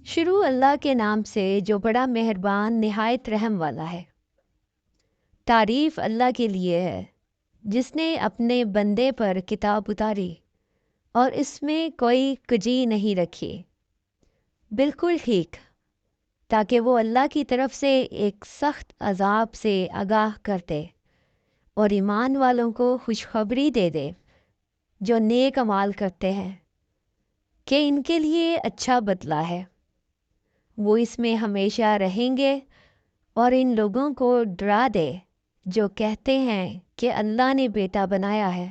शुरू अल्लाह के नाम से जो बड़ा मेहरबान निहायत रहम वाला है। तारीफ़ अल्लाह के लिए है जिसने अपने बंदे पर किताब उतारी और इसमें कोई कजी नहीं रखी, बिल्कुल ठीक, ताकि वो अल्लाह की तरफ से एक सख्त अजाब से आगाह कर दे और ईमान वालों को खुशखबरी दे दे जो नेक अमाल करते हैं कि इनके लिए अच्छा बदला है। वो इसमें हमेशा रहेंगे और इन लोगों को डरा दे जो कहते हैं कि अल्लाह ने बेटा बनाया है।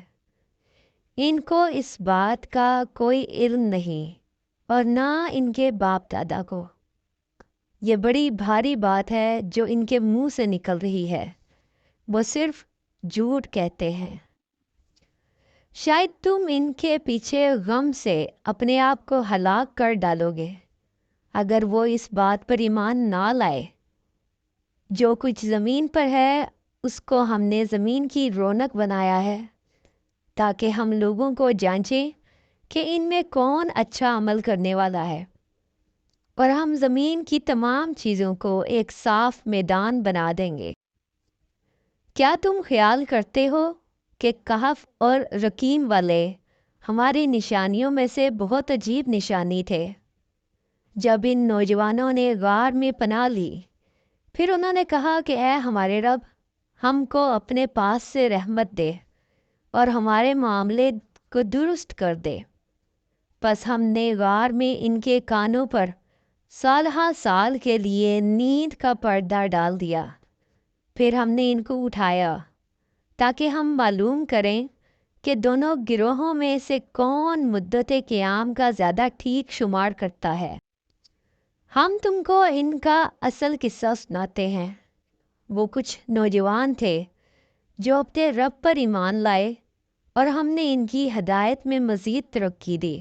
इनको इस बात का कोई इल्म नहीं और ना इनके बाप दादा को। ये बड़ी भारी बात है जो इनके मुंह से निकल रही है, वो सिर्फ झूठ कहते हैं। शायद तुम इनके पीछे गम से अपने आप को हलाक कर डालोगे अगर वो इस बात पर ईमान ना लाए। जो कुछ ज़मीन पर है उसको हमने ज़मीन की रौनक बनाया है ताकि हम लोगों को जांचें कि इनमें कौन अच्छा अमल करने वाला है, और हम ज़मीन की तमाम चीज़ों को एक साफ मैदान बना देंगे। क्या तुम ख्याल करते हो कि कहफ और रकीम वाले हमारी निशानियों में से बहुत अजीब निशानी थे? जब इन नौजवानों ने गार में पनाह ली, फिर उन्होंने कहा कि ऐ हमारे रब, हमको अपने पास से रहमत दे और हमारे मामले को दुरुस्त कर दे। बस हमने गार में इनके कानों पर साल हा साल के लिए नींद का पर्दा डाल दिया। फिर हमने इनको उठाया ताकि हम मालूम करें कि दोनों गिरोहों में से कौन मुद्दत क़याम का ज़्यादा ठीक शुमार करता है। हम तुमको इनका असल किस्सा सुनाते हैं। वो कुछ नौजवान थे जो अपने रब पर ईमान लाए और हमने इनकी हदायत में मज़ीद तरक्की दी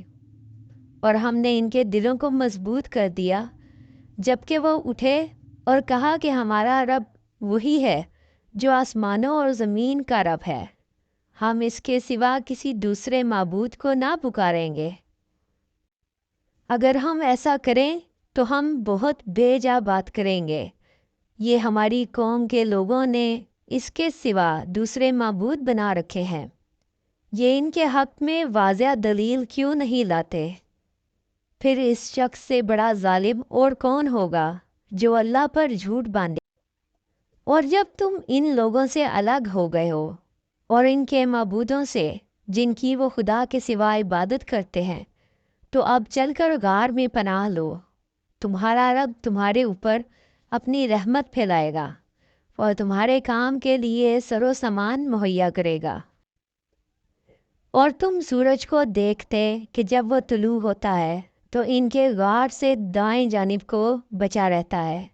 और हमने इनके दिलों को मजबूत कर दिया, जबकि वो उठे और कहा कि हमारा रब वही है जो आसमानों और ज़मीन का रब है। हम इसके सिवा किसी दूसरे माबूद को ना पुकारेंगे। अगर हम ऐसा करें तो हम बहुत बेजा बात करेंगे। ये हमारी कौम के लोगों ने इसके सिवा दूसरे माबूद बना रखे हैं। ये इनके हक़ में वाज़िह दलील क्यों नहीं लाते? फिर इस शख्स से बड़ा जालिम और कौन होगा जो अल्लाह पर झूठ बांधे। और जब तुम इन लोगों से अलग हो गए हो और इनके माबूदों से जिनकी वो खुदा के सिवा इबादत करते हैं, तो अब चलकर गार में पनाह लो। तुम्हारा रब तुम्हारे ऊपर अपनी रहमत फैलाएगा और तुम्हारे काम के लिए सरो सामान मुहैया करेगा। और तुम सूरज को देखते कि जब वो तुलू होता है तो इनके गार से दाएं जानिब को बचा रहता है,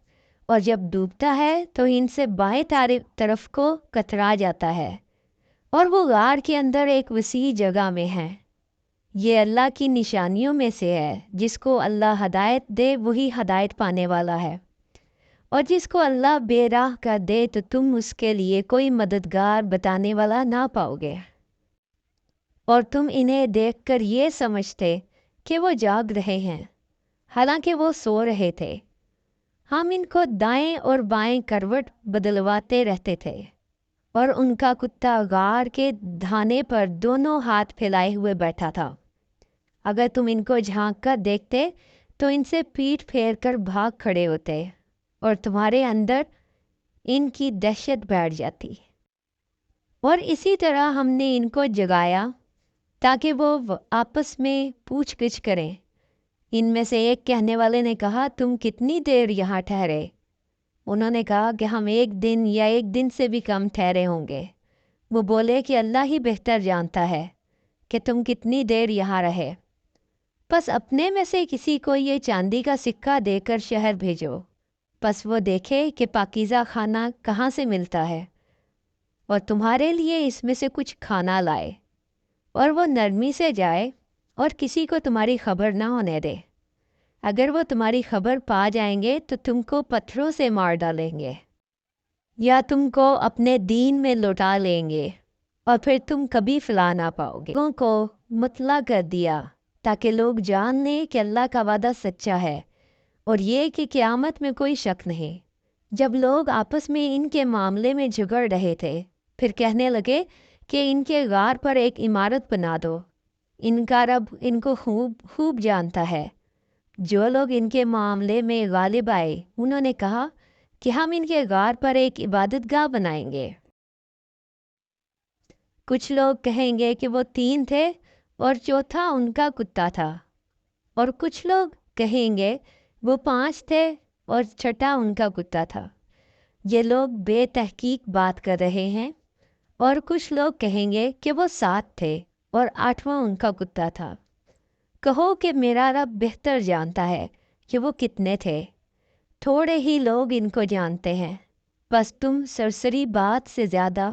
और जब डूबता है तो इनसे बाएं तरफ को कतरा जाता है, और वो गार के अंदर एक वसी जगह में है। ये अल्लाह की निशानियों में से है। जिसको अल्लाह हदायत दे वही हदायत पाने वाला है, और जिसको अल्लाह बेराह कर दे तो तुम उसके लिए कोई मददगार बताने वाला ना पाओगे। और तुम इन्हें देखकर ये समझते कि वो जाग रहे हैं, हालांकि वो सो रहे थे। हम इनको दाएं और बाएं करवट बदलवाते रहते थे, और उनका कुत्ता गार के धाने पर दोनों हाथ फैलाए हुए बैठा था। अगर तुम इनको झांक कर देखते तो इनसे पीठ फेर कर भाग खड़े होते और तुम्हारे अंदर इनकी दहशत बैठ जाती। और इसी तरह हमने इनको जगाया ताकि वो आपस में पूछ-गिछ करें। इनमें से एक कहने वाले ने कहा, तुम कितनी देर यहाँ ठहरे? उन्होंने कहा कि हम 1 दिन या 1 दिन से भी कम ठहरे होंगे। वो बोले कि अल्लाह ही बेहतर जानता है कि तुम कितनी देर यहाँ रहे। बस अपने में से किसी को ये चांदी का सिक्का देकर शहर भेजो, बस वो देखे कि पाकीज़ा खाना कहाँ से मिलता है और तुम्हारे लिए इसमें से कुछ खाना लाए, और वो नरमी से जाए और किसी को तुम्हारी खबर ना होने दे। अगर वो तुम्हारी खबर पा जाएंगे तो तुमको पत्थरों से मार डालेंगे या तुमको अपने दीन में लौटा लेंगे, और फिर तुम कभी फला ना पाओगे। लोगों को मुतला कर दिया ताकि लोग जान लें कि अल्लाह का वादा सच्चा है اور یہ کہ قیامت میں کوئی شک نہیں۔ جب لوگ آپس میں ان کے معاملے میں جھگڑ رہے تھے، پھر کہنے لگے کہ ان کے غار پر ایک عمارت بنا دو، ان کا رب ان کو خوب جانتا ہے۔ جو لوگ ان کے معاملے میں غالب آئے، انہوں نے کہا کہ ہم ان کے غار پر ایک عبادت گاہ بنائیں گے۔ کچھ لوگ کہیں گے کہ وہ 3 تھے اور چوتھا ان کا کتا تھا، اور کچھ لوگ کہیں گے وہ 5 تھے اور چھٹا ان کا کتا تھا۔ یہ لوگ بے تحقیق بات کر رہے ہیں۔ اور کچھ لوگ کہیں گے کہ وہ 7 تھے اور 8واں ان کا کتا تھا۔ کہو کہ میرا رب بہتر جانتا ہے کہ وہ کتنے تھے، تھوڑے ہی لوگ ان کو جانتے ہیں۔ بس تم سرسری بات سے زیادہ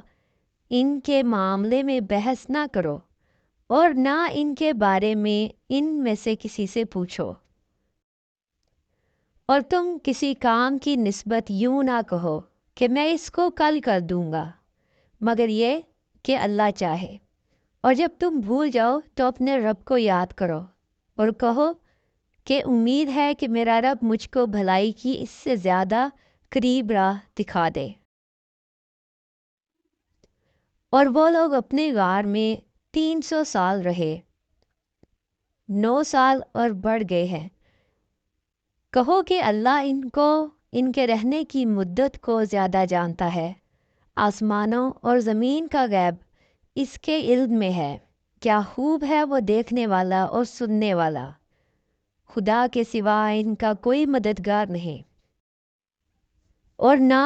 ان کے معاملے میں بحث نہ کرو، اور نہ ان کے بارے میں ان میں سے کسی سے پوچھو۔ اور تم کسی کام کی نسبت یوں نہ کہو کہ میں اس کو کل کر دوں گا، مگر یہ کہ اللہ چاہے۔ اور جب تم بھول جاؤ تو اپنے رب کو یاد کرو اور کہو کہ امید ہے کہ میرا رب مجھ کو بھلائی کی اس سے زیادہ قریب راہ دکھا دے۔ اور وہ لوگ اپنے غار میں 300 سال رہے، 9 سال اور بڑھ گئے ہیں۔ کہو کہ اللہ ان کو ان کے رہنے کی مدت کو زیادہ جانتا ہے۔ آسمانوں اور زمین کا غیب اس کے علم میں ہے۔ کیا خوب ہے وہ دیکھنے والا اور سننے والا۔ خدا کے سوا ان کا کوئی مددگار نہیں، اور نہ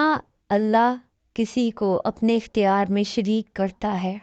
اللہ کسی کو اپنے اختیار میں شریک کرتا ہے۔